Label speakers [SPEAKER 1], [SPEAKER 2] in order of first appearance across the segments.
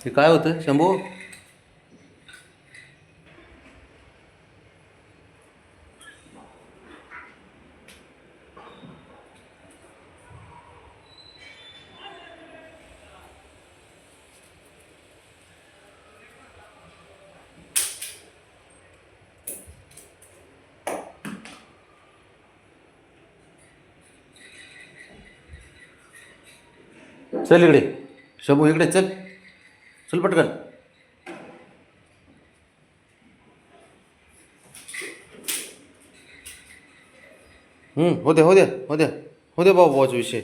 [SPEAKER 1] हे काय होतं शंभू? चल इकडे शंभू, इकडे चल. चल पटकन. हो द्या हो द्या हो द्या हो द्या भावाचा विषय.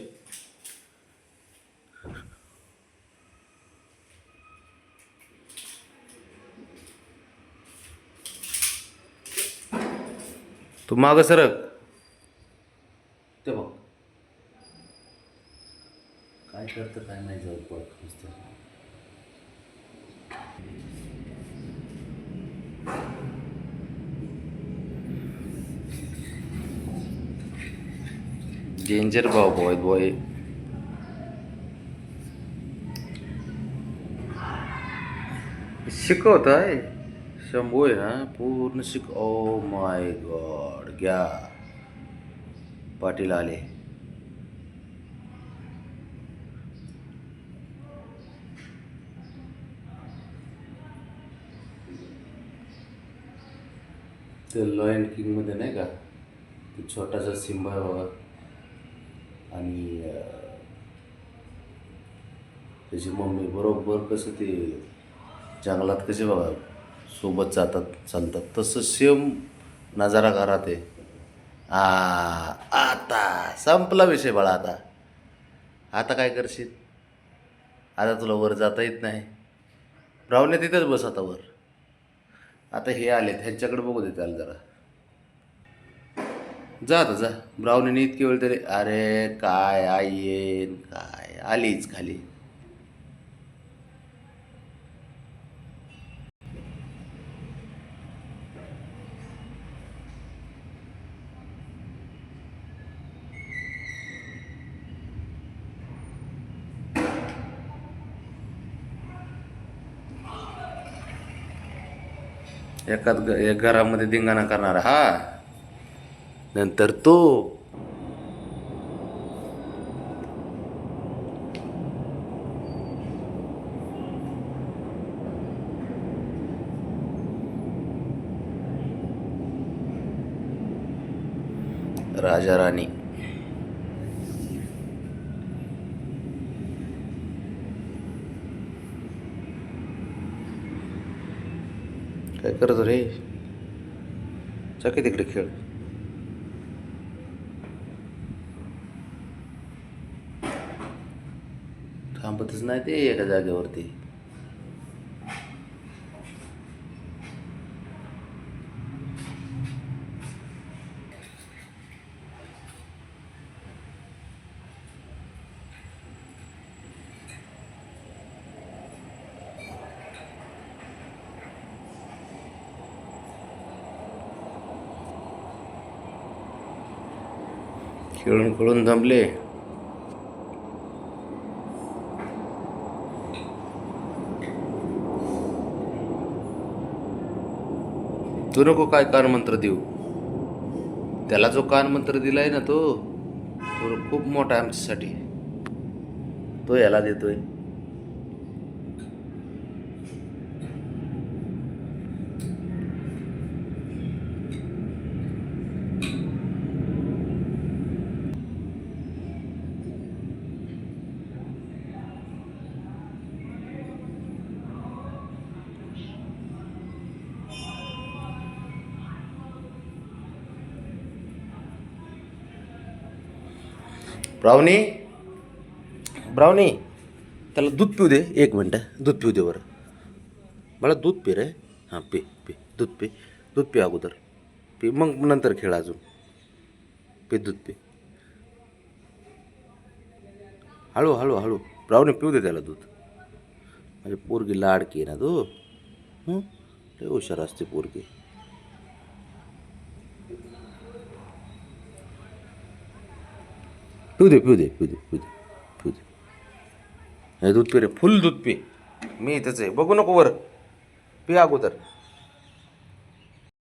[SPEAKER 1] तू मागं सरक. ते बघ काय करतं काय नाही जाऊ पळत नुसतं. डेंजर भाऊ बॉय बॉय. शिकवत आहे शंभू आहे ना, पूर्ण शिक. ओ माय गॉड, घ्या पाटील आले. ते लॉयन किंगमध्ये नाही का, ते छोटासा सिंबा आहे बघा, आणि त्याची मम्मी बरोबर कसं ते जंगलात कसे बघा सोबत जातात चालतात, तसं सेम नजारा घरात आहे. आता संपला विषय बाळा. आता आता काय करशील? आता तुला वर जाता येत नाही. ब्राऊने तिथेच बस आता वर. आता हे आले, ह्यांच्याकडे बघू दे त्याला जरा. जा आता जा. ब्राऊनीने इतकी वेळ तरी, अरे काय आई येईन काय आलीच खाली. एक घरामध्ये धिंगाणा करणारा हा, नंतर तो. राजा राणी. काय करतो रे? चकी तिकडे खेळ. थांबतच नाही ते एका जागेवरती. खेळून खेळून जमले. तू नको काय कानमंत्र देऊ. त्याला जो कानमंत्र दिलाय ना, तो खूप मोठा आहे आमच्यासाठी. तो याला देतोय. ब्राउनी ब्राउनी, त्याला दूध पिऊ दे. एक मिनटं दूध पिऊ दे बरं. मला दूध पी रे. हां पी पी दूध पी. दूध पी अगोदर. पी मग नंतर खेळ अजून. पी दूध पी. हळू हळू हळू. ब्राउनी पिऊ दे त्याला दूध. म्हणजे पोरगी लाडकी आहे ना तू. लय हुशार असते पोरगी. पिऊ दे पिऊ दे पिऊ दे पिऊ दे पिऊ दे. हे दूध पी रे, फुल दूध पी. मी इथंच आहे, बघू नको वर. पी अगोदर.